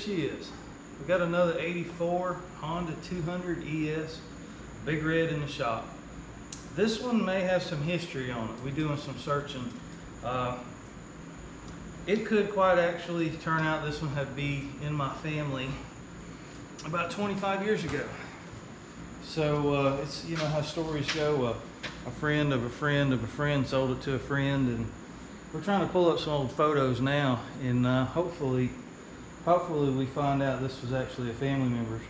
she is. We got another 84 Honda 200 ES, big red in the shop. This one may have some history on it. We're doing some searching. It could quite actually turn out this one had be in my family about 25 years ago. So it's, you know how stories go. A friend of a friend of a friend sold it to a friend, and we're trying to pull up some old photos now, and hopefully we find out this was actually a family member's.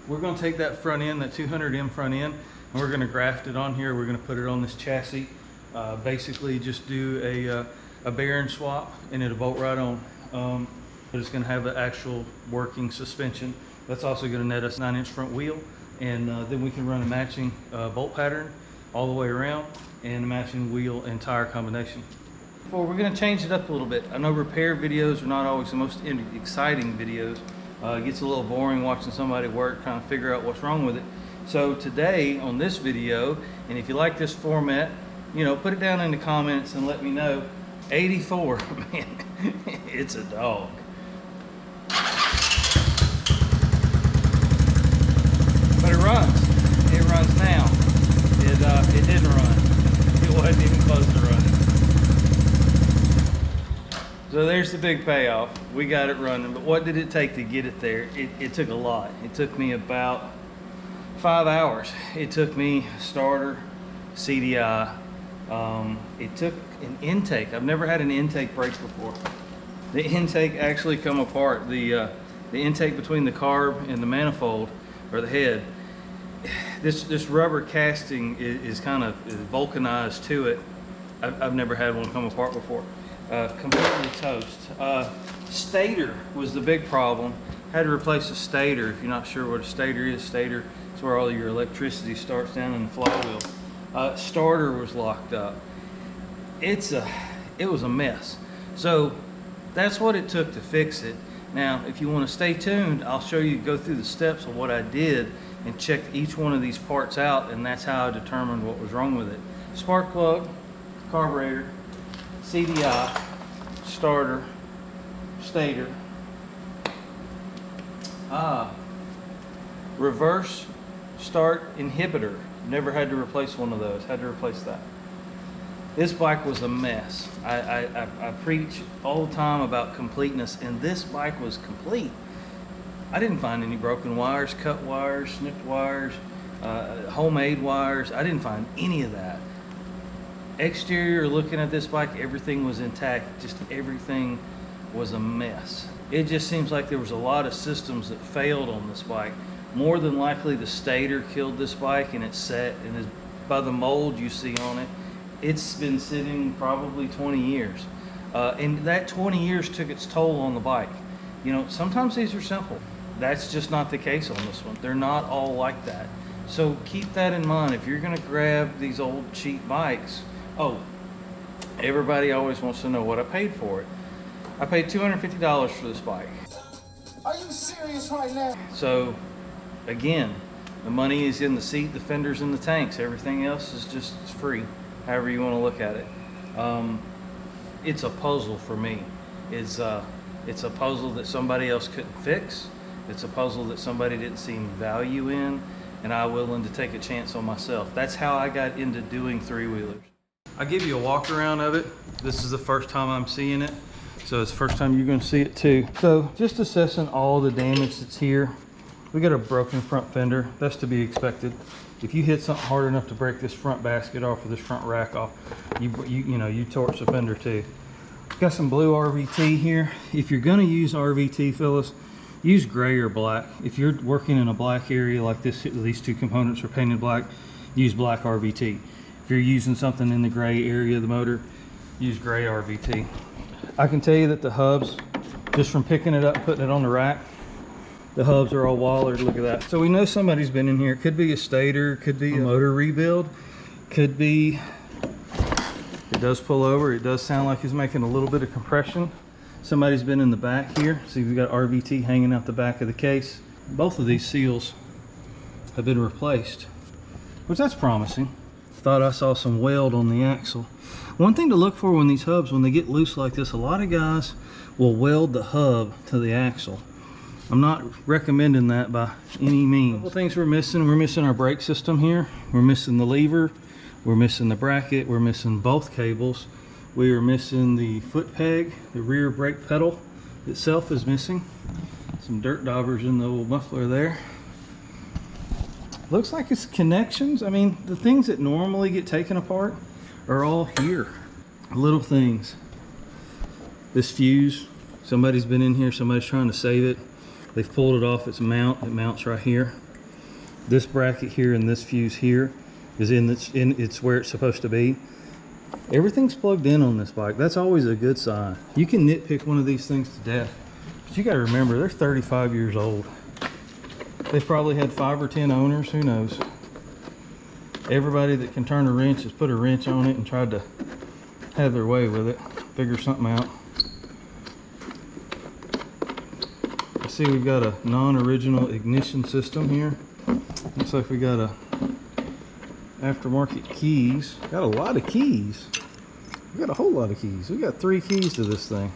We're going to take that front end, that 200M front end, and we're going to graft it on here. We're going to put it on this chassis. Basically just do a bearing swap, and it'll bolt right on. But it's going to have an actual working suspension. That's also going to net us 9-inch front wheel, and then we can run a matching bolt pattern all the way around, and a matching wheel and tire combination. Well, we're going to change it up a little bit. I know repair videos are not always the most exciting videos. It gets a little boring watching somebody work, trying to figure out what's wrong with it. So today on this video, and if you like this format, you know, put it down in the comments and let me know. 84, man, it's a dog. But it runs. It runs now. It didn't run. It wasn't even close to running. So there's the big payoff. We got it running, but what did it take to get it there? It took a lot. It took me about 5 hours. It took me starter, CDI. It took an intake. I've never had an intake break before. The intake actually come apart. The intake between the carb and the manifold, or the head, this rubber casting is kind of vulcanized to it. I've never had one come apart before. Completely toast. Stator was the big problem. Had to replace the stator. If you're not sure what a stator is where all your electricity starts down in the flywheel. Starter was locked up. It was a mess. So that's what it took to fix it. Now, if you want to stay tuned, I'll show you, go through the steps of what I did and checked each one of these parts out, and that's how I determined what was wrong with it. Spark plug, carburetor, CDI, starter, stator, reverse start inhibitor. Never had to replace one of those. Had to replace that. This bike was a mess. I preach all the time about completeness, and this bike was complete. I didn't find any broken wires, cut wires, snipped wires, homemade wires. I didn't find any of that. Exterior, looking at this bike, everything was intact. Just everything was a mess. It just seems like there was a lot of systems that failed on this bike. More than likely the stator killed this bike, and it's set, and by the mold you see on it, it's been sitting probably 20 years. And that 20 years took its toll on the bike. You know, sometimes these are simple. That's just not the case on this one. They're not all like that. So keep that in mind. If you're gonna grab these old cheap bikes, oh, everybody always wants to know what I paid for it. I paid $250 for this bike. Are you serious right now? So, again, the money is in the seat, the fenders, and the tanks. Everything else is just free, however you want to look at it. It's a puzzle for me. It's a puzzle that somebody else couldn't fix. It's a puzzle that somebody didn't see any value in, and I'm willing to take a chance on myself. That's how I got into doing three-wheelers. I'll give you a walk around of it. This is the first time I'm seeing it, so it's the first time you're going to see it too. So just assessing all the damage that's here. We got a broken front fender. That's to be expected. If you hit something hard enough to break this front basket off or this front rack off, you torch the fender too. Got some blue RVT here. If you're going to use RVT, Phyllis, use gray or black. If you're working in a black area like this, these two components are painted black, use black RVT. If you're using something in the gray area of the motor, use gray RVT. I can tell you that the hubs, just from picking it up and putting it on the rack, the hubs are all wallered. Look at that. So we know somebody's been in here. It could be a stator, could be a motor rebuild, could be, it does pull over. It does sound like it's making a little bit of compression. Somebody's been in the back here. See, we've got RVT hanging out the back of the case. Both of these seals have been replaced, which that's promising. thought I saw some weld on the axle. One thing to look for when these hubs, when they get loose like this, a lot of guys will weld the hub to the axle. I'm not recommending that by any means. A couple things we're missing our brake system here. We're missing the lever, we're missing the bracket, we're missing both cables. We are missing the foot peg, the rear brake pedal itself is missing. Some dirt daubers in the old muffler there. Looks like it's connections. I mean, the things that normally get taken apart are all here. Little things. This fuse, somebody's been in here, somebody's trying to save it. They've pulled it off its mount. It mounts right here. This bracket here and this fuse here is it's where it's supposed to be. Everything's plugged in on this bike. That's always a good sign. You can nitpick one of these things to death, but you got to remember they're 35 years old. They've probably had 5 or 10 owners, who knows. Everybody that can turn a wrench has put a wrench on it and tried to have their way with it, figure something out. I see we've got a non-original ignition system here. Looks like we got a aftermarket keys. Got a lot of keys. We got a whole lot of keys. We got 3 keys to this thing.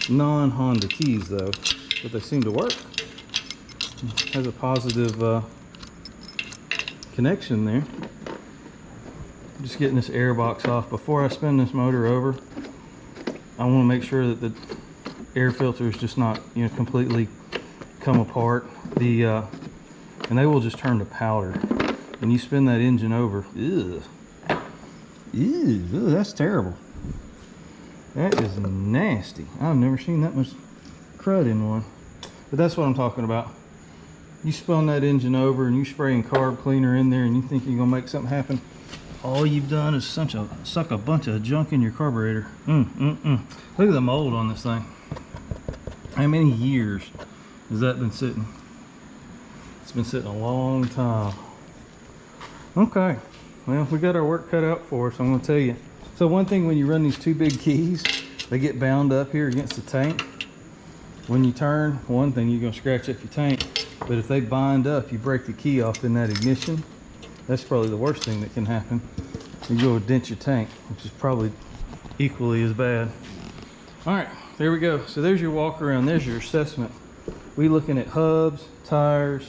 Non-Honda keys though, but they seem to work. Has a positive connection there. Just getting this air box off. Before I spin this motor over, I want to make sure that the air filter is just not, you know, completely come apart. And they will just turn to powder. When you spin that engine over, ew, that's terrible. That is nasty. I've never seen that much crud in one. But that's what I'm talking about. You spun that engine over and you spraying carb cleaner in there and you think you're gonna make something happen. All you've done is suck a bunch of junk in your carburetor. Look at the mold on this thing. How many years has that been sitting? It's been sitting a long time. Okay, well, we got our work cut out for us, I'm gonna tell you. So one thing, when you run these 2 big keys, they get bound up here against the tank. When you turn, one thing, you're gonna scratch up your tank. But if they bind up, you break the key off in that ignition. That's probably the worst thing that can happen. You go dent your tank, which is probably equally as bad. All right, there we go. So there's your walk around, there's your assessment. We looking at hubs, tires,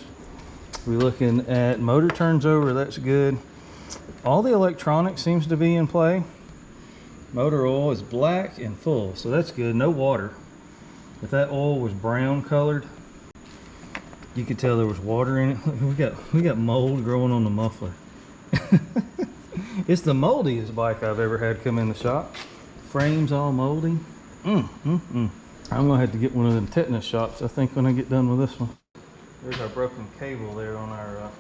we looking at motor turns over, that's good. All the electronics seems to be in play. Motor oil is black and full, so that's good, no water. If that oil was brown colored, you could tell there was water in it. We got mold growing on the muffler. It's the moldiest bike I've ever had come in the shop. Frames all moldy. I'm gonna have to get one of them tetanus shots, I think, when I get done with this one. There's our broken cable there on our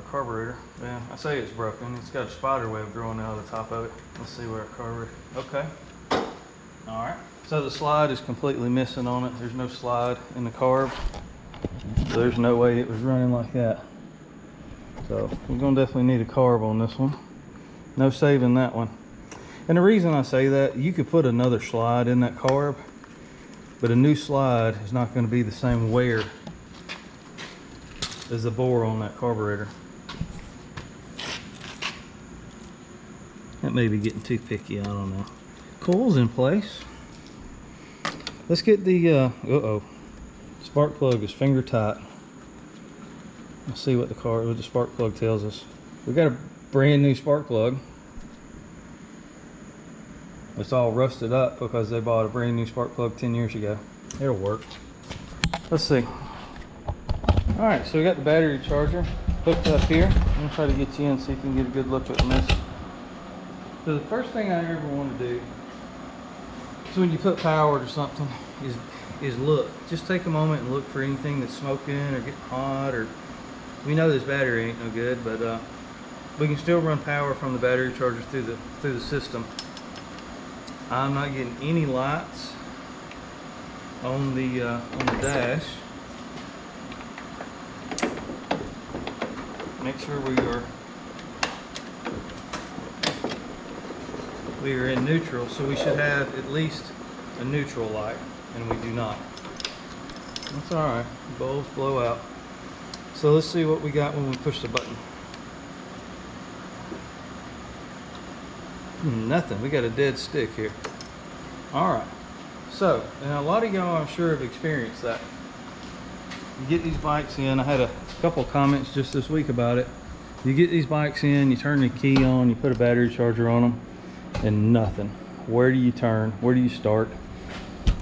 carburetor. Yeah, I say it's broken. It's got a spider web growing out of the top of it. Let's see where our carburetor. Okay. All right. So the slide is completely missing on it. There's no slide in the carb. So there's no way it was running like that. So we're gonna definitely need a carb on this one. No saving that one. And the reason I say that, you could put another slide in that carb, but a new slide is not going to be the same wear as the bore on that carburetor. That may be getting too picky, I don't know. Coil's in place. Let's get the spark plug is finger tight. Let's see what the spark plug tells us. We got a brand new spark plug. It's all rusted up because they bought a brand new spark plug 10 years ago. It'll work. Let's see. All right, so we got the battery charger hooked up here. I'm gonna try to get you in so you can get a good look at this. So the first thing I ever want to do is, when you put power to something, is look. Just take a moment and look for anything that's smoking or getting hot, or we know this battery ain't no good, but we can still run power from the battery charger through the system. I'm not getting any lights on the dash. Make sure we are in neutral, so we should have at least a neutral light, and we do not. That's all right. Bulbs blow out. So let's see what we got when we push the button. Nothing. We got a dead stick here. All right. So, and a lot of y'all, I'm sure, have experienced that. You get these bikes in. I had a couple of comments just this week about it. You get these bikes in, you turn the key on, you put a battery charger on them, and nothing. Where do you turn? Where do you start?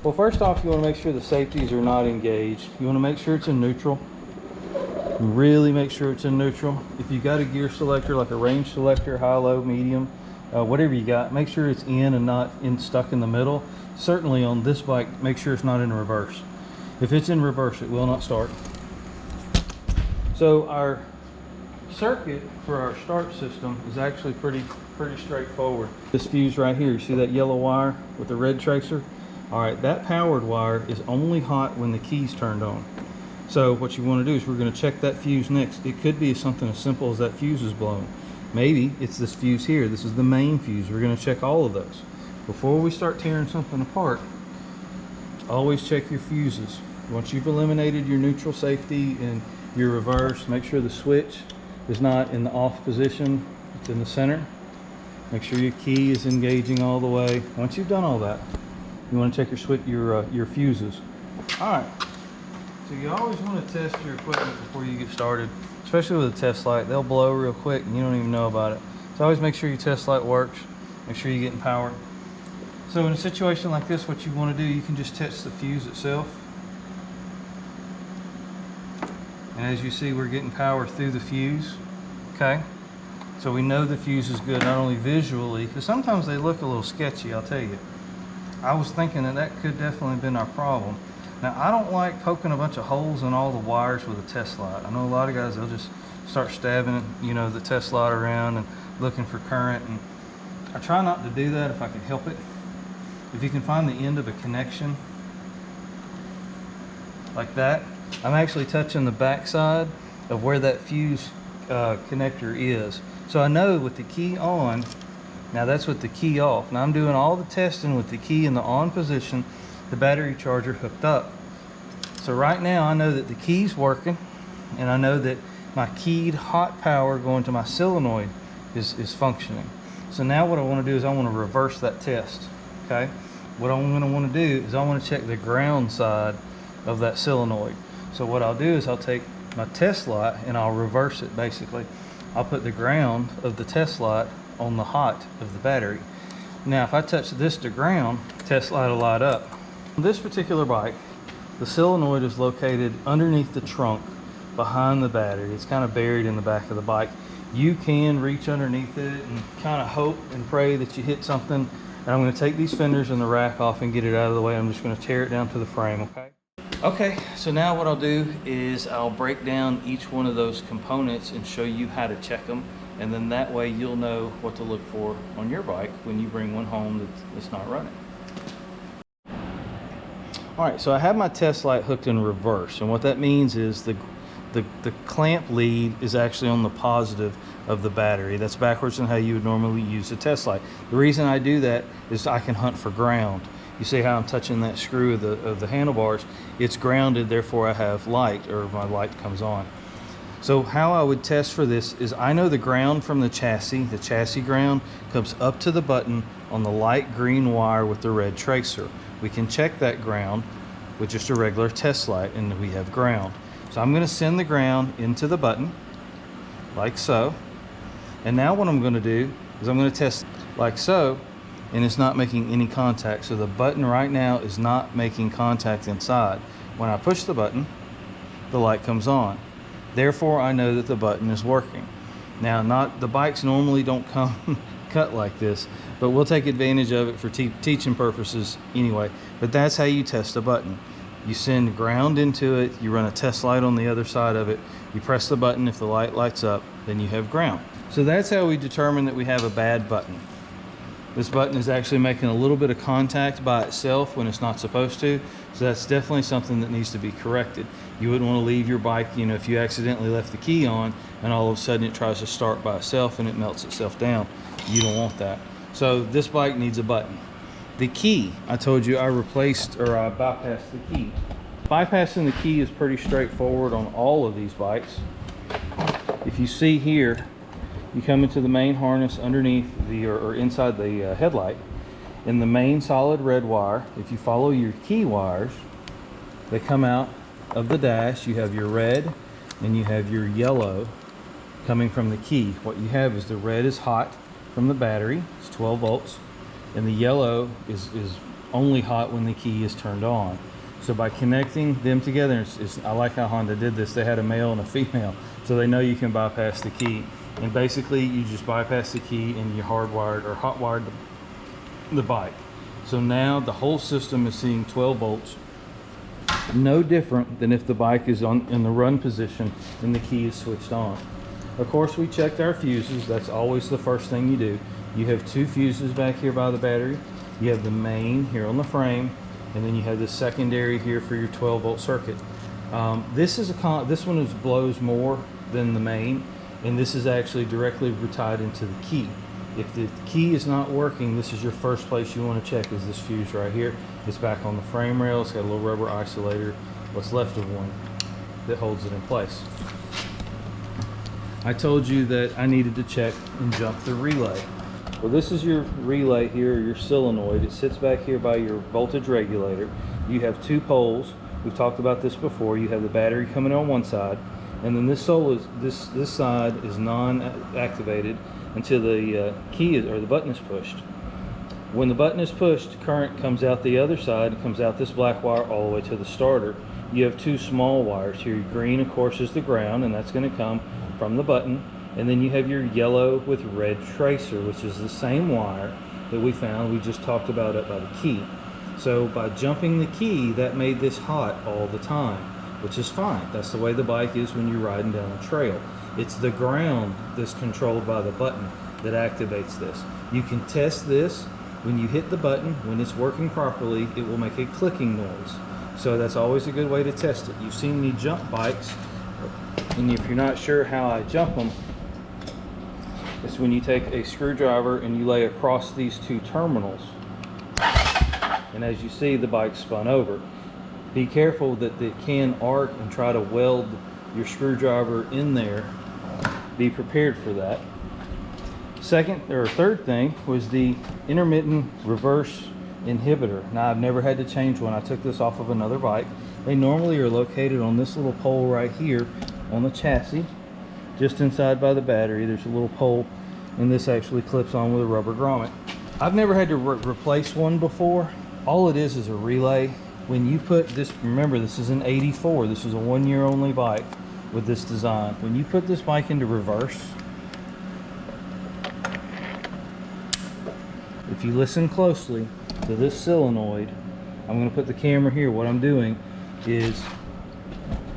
Well, first off, you want to make sure the safeties are not engaged. You want to make sure it's in neutral. Really make sure it's in neutral. If you got a gear selector, like a range selector, high, low, medium, whatever you got, make sure it's in and not stuck in the middle. Certainly on this bike, make sure it's not in reverse. If it's in reverse, it will not start. So our circuit for our start system is actually pretty straightforward. This fuse right here, you see that yellow wire with the red tracer? All right, that powered wire is only hot when the key's turned on. So what you want to do is we're going to check that fuse next. It could be something as simple as that fuse is blown. Maybe it's this fuse here. This is the main fuse. We're going to check all of those. Before we start tearing something apart, always check your fuses. Once you've eliminated your neutral safety and your reverse, make sure the switch is not in the off position. It's in the center. Make sure your key is engaging all the way. Once you've done all that, you want to check your fuses. All right. So you always want to test your equipment before you get started, especially with a test light. They'll blow real quick and you don't even know about it. So always make sure your test light works. Make sure you're getting power. So in a situation like this, what you want to do, you can just test the fuse itself. And as you see, we're getting power through the fuse. Okay. So we know the fuse is good, not only visually, because sometimes they look a little sketchy, I'll tell you. I was thinking that could definitely have been our problem. Now, I don't like poking a bunch of holes in all the wires with a test light. I know a lot of guys, they'll just start stabbing, the test light around and looking for current. And I try not to do that if I can help it. If you can find the end of a connection like that, I'm actually touching the back side of where that fuse connector is. So I know with the key on, now that's with the key off. Now I'm doing all the testing with the key in the on position, the battery charger hooked up. So right now I know that the key's working, and I know that my keyed hot power going to my solenoid is functioning. So now what I want to do is I want to reverse that test. Okay, what I'm going to want to do is I want to check the ground side of that solenoid. So what I'll do is I'll take my test light and I'll reverse it. Basically, I'll put the ground of the test light on the hot of the battery. Now if I touch this to ground, test light will light up. On this particular bike, the solenoid is located underneath the trunk behind the battery. It's kind of buried in the back of the bike. You can reach underneath it and kind of hope and pray that you hit something. And I'm going to take these fenders and the rack off and get it out of the way. I'm just going to tear it down to the frame, okay? Okay, so now what I'll do is I'll break down each one of those components and show you how to check them. And then that way you'll know what to look for on your bike when you bring one home that's not running. All right, so I have my test light hooked in reverse, and what that means is the clamp lead is actually on the positive of the battery. That's backwards than how you would normally use a test light. The reason I do that is I can hunt for ground. You see how I'm touching that screw of the handlebars? It's grounded, therefore I have light, or my light comes on. So how I would test for this is I know the ground from the chassis ground comes up to the button on the light green wire with the red tracer. We can check that ground with just a regular test light and we have ground. So I'm going to send the ground into the button like so. And now what I'm going to do is I'm going to test like so, and it's not making any contact. So the button right now is not making contact inside. When I push the button, the light comes on. Therefore, I know that the button is working. Now, the bikes normally don't come cut like this, but we'll take advantage of it for teaching purposes anyway. But that's how you test a button. You send ground into it, you run a test light on the other side of it, you press the button, if the light lights up, then you have ground. So that's how we determine that we have a bad button. This button is actually making a little bit of contact by itself when it's not supposed to. So that's definitely something that needs to be corrected. You wouldn't want to leave your bike, if you accidentally left the key on and all of a sudden it tries to start by itself and it melts itself down. You don't want that. So this bike needs a button. The key, I told you I bypassed the key. Bypassing the key is pretty straightforward on all of these bikes. If you see here, you come into the main harness underneath the, or inside the headlight. In the main solid red wire, if you follow your key wires, they come out of the dash. You have your red and you have your yellow coming from the key. What you have is the red is hot from the battery, it's 12 volts, and the yellow is only hot when the key is turned on. So by connecting them together, I like how Honda did this. They had a male and a female, so they know you can bypass the key. And basically, you just bypass the key and you hardwired or hot wired the bike. So now the whole system is seeing 12 volts. No different than if the bike is in the run position and the key is switched on. Of course, we checked our fuses. That's always the first thing you do. You have two fuses back here by the battery. You have the main here on the frame, and then you have the secondary here for your 12 volt circuit. This one blows more than the main, and this is actually directly tied into the key. If the key is not working, this is your first place you want to check, is this fuse right here. It's back on the frame rail. It's got a little rubber isolator, what's left of one, that holds it in place. I told you that I needed to check and jump the relay. Well, this is your relay here, your solenoid. It sits back here by your voltage regulator. You have two poles. We've talked about this before. You have the battery coming on one side, and then this side is non-activated until the key is, or the button is pushed. When the button is pushed, current comes out the other side. It comes out this black wire all the way to the starter. You have two small wires here. Green, of course, is the ground, and that's going to come from the button. And then you have your yellow with red tracer, which is the same wire that we found. We just talked about up by the key. So by jumping the key, that made this hot all the time, which is fine. That's the way the bike is when you're riding down a trail. It's the ground that's controlled by the button that activates this. You can test this. When you hit the button, when it's working properly, it will make a clicking noise. So that's always a good way to test it. You've seen me jump bikes, and if you're not sure how I jump them, it's when you take a screwdriver and you lay across these two terminals, and as you see, the bike spun over. Be careful that it can arc and try to weld your screwdriver in there. Be prepared for that. Third thing was the intermittent reverse inhibitor. Now, I've never had to change one. I took this off of another bike. They normally are located on this little pole right here on the chassis, just inside by the battery. There's a little pole, and this actually clips on with a rubber grommet. I've never had to replace one before. All it is a relay. When you put this, remember this is an 84, this is a 1 year only bike with this design. When you put this bike into reverse, if you listen closely to this solenoid, I'm going to put the camera here. What I'm doing is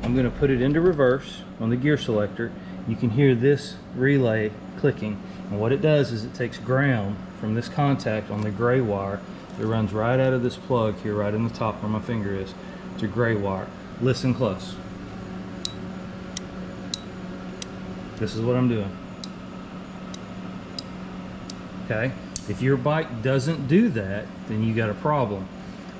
I'm going to put it into reverse on the gear selector. You can hear this relay clicking, and what it does is it takes ground from this contact on the gray wire that runs right out of this plug here, right in the top where my finger is. It's a gray wire. Listen close. This is what I'm doing. Okay? If your bike doesn't do that, then you got a problem.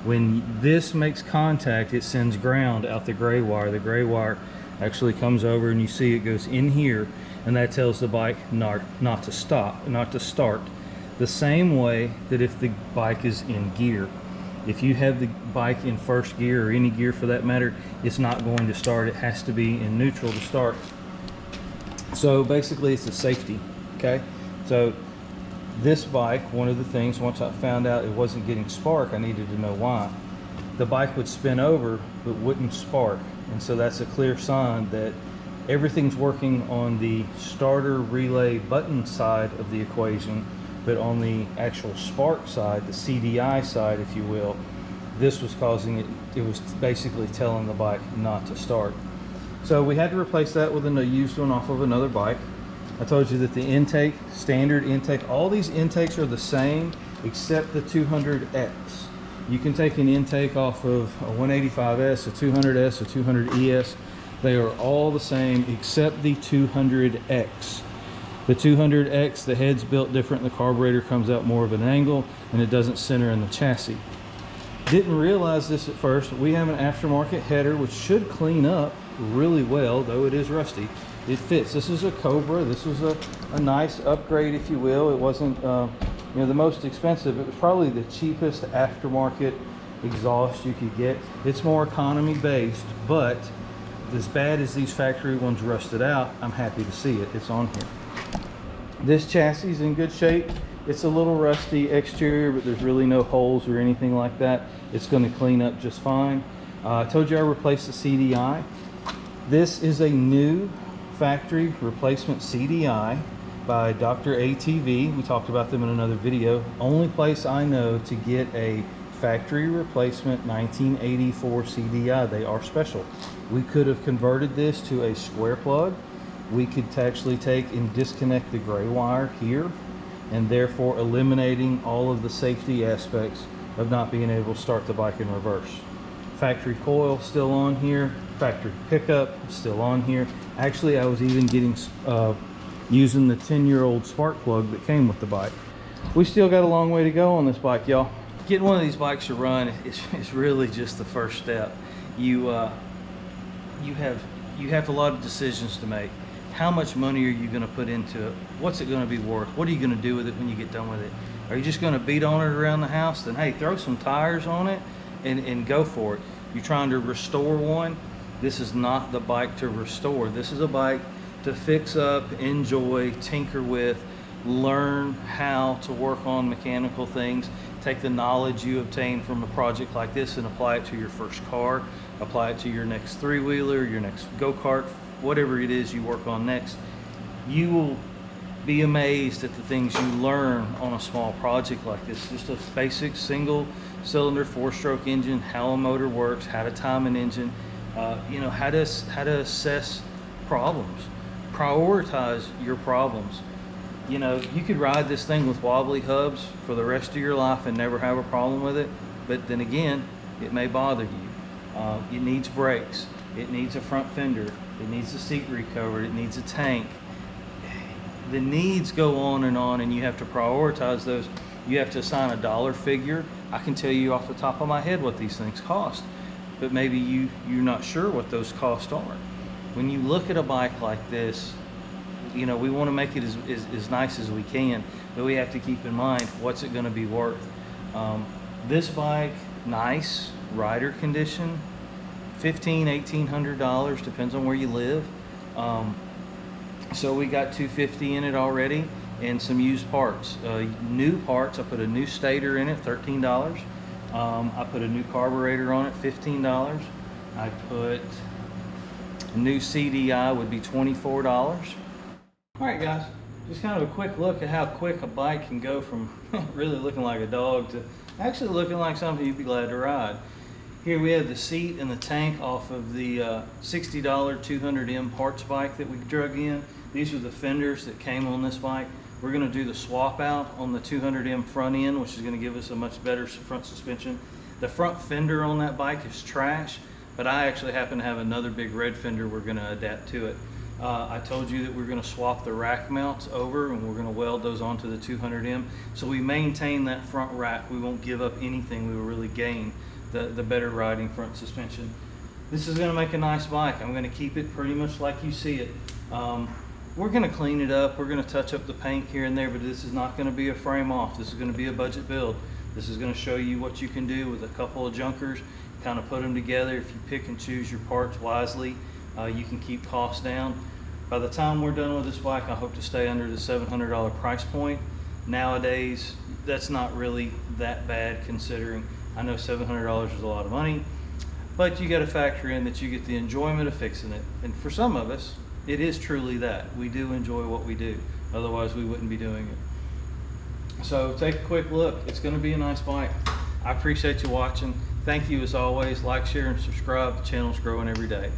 When this makes contact, it sends ground out the gray wire. The gray wire actually comes over, and you see it goes in here, and that tells the bike not to stop, not to start. The same way that if the bike is in gear. If you have the bike in first gear, or any gear for that matter, it's not going to start. It has to be in neutral to start. So basically it's a safety, okay? So this bike, one of the things, once I found out it wasn't getting spark, I needed to know why. The bike would spin over but wouldn't spark, and so that's a clear sign that everything's working on the starter relay button side of the equation, but on the actual spark side, the CDI side, if you will, this was causing it. It was basically telling the bike not to start. So we had to replace that with a used one off of another bike. I told you that the intake, standard intake, all these intakes are the same except the 200X. You can take an intake off of a 185S, a 200S, a 200ES. They are all the same except the 200X. The 200X, the head's built different, the carburetor comes out more of an angle, and it doesn't center in the chassis. Didn't realize this at first. We have an aftermarket header which should clean up really well, though it is rusty. it fits. This is a Cobra. This was a nice upgrade, if you will. It wasn't you know, the most expensive. It was probably the cheapest aftermarket exhaust you could get. It's more economy based, but as bad as these factory ones rusted out, I'm happy to see it. It's on here. This chassis is in good shape. It's a little rusty exterior, but there's really no holes or anything like that. It's going to clean up just fine. I told you I replaced the CDI. This is a new factory replacement CDI by Dr. ATV. We talked about them in another video. Only place I know to get a factory replacement 1984 CDI. They are special. We could have converted this to a square plug. We could actually take and disconnect the gray wire here, and therefore eliminating all of the safety aspects of not being able to start the bike in reverse. Factory coil still on here. Factory pickup still on here. Actually, I was even getting using the 10-year-old spark plug that came with the bike. We still got a long way to go on this bike, y'all. Getting one of these bikes to run is really just the first step. You have a lot of decisions to make. How much money are you going to put into it? What's it going to be worth? What are you going to do with it when you get done with it? Are you just going to beat on it around the house? Then hey, throw some tires on it and go for it. You're trying to restore one. This is not the bike to restore. This is a bike to fix up, enjoy, tinker with, learn how to work on mechanical things. Take the knowledge you obtain from a project like this and apply it to your first car, apply it to your next three-wheeler, your next go-kart, whatever it is you work on next. You will be amazed at the things you learn on a small project like this. Just a basic single cylinder 4-stroke engine, how a motor works, how to time an engine, you know, how to assess problems, prioritize your problems. You know, you could ride this thing with wobbly hubs for the rest of your life and never have a problem with it, but then again, it may bother you. It needs brakes, it needs a front fender, it needs a seat recovered, it needs a tank. The needs go on, and you have to prioritize those. You have to assign a dollar figure. I can tell you off the top of my head what these things cost, but maybe you're not sure what those costs are. When you look at a bike like this, you know, we want to make it as nice as we can, but we have to keep in mind what's it going to be worth. This bike, nice rider condition, $1,500–1,800, depends on where you live. So we got $250 in it already, and some used parts. New parts, I put a new stator in it, $13. I put a new carburetor on it, $15. I put a new CDI, would be $24. All right, guys, just kind of a quick look at how quick a bike can go from really looking like a dog to actually looking like something you'd be glad to ride. Here we have the seat and the tank off of the $60 200M parts bike that we drug in. These are the fenders that came on this bike. We're going to do the swap out on the 200M front end, which is going to give us a much better front suspension. The front fender on that bike is trash, but I actually happen to have another big red fender we're going to adapt to it. I told you that we're going to swap the rack mounts over, and we're going to weld those onto the 200M. So we maintain that front rack. We won't give up anything. We will really gain the better riding front suspension. This is going to make a nice bike. I'm going to keep it pretty much like you see it. We're going to clean it up. We're going to touch up the paint here and there, but this is not going to be a frame off. This is going to be a budget build. This is going to show you what you can do with a couple of junkers, kind of put them together. If you pick and choose your parts wisely, you can keep costs down. By the time we're done with this bike, I hope to stay under the $700 price point. Nowadays, that's not really that bad considering. I know $700 is a lot of money, but you got to factor in that you get the enjoyment of fixing it. And for some of us, it is truly that. We do enjoy what we do. Otherwise, we wouldn't be doing it. So take a quick look. It's going to be a nice bike. I appreciate you watching. Thank you as always. Like, share, and subscribe. The channel's growing every day.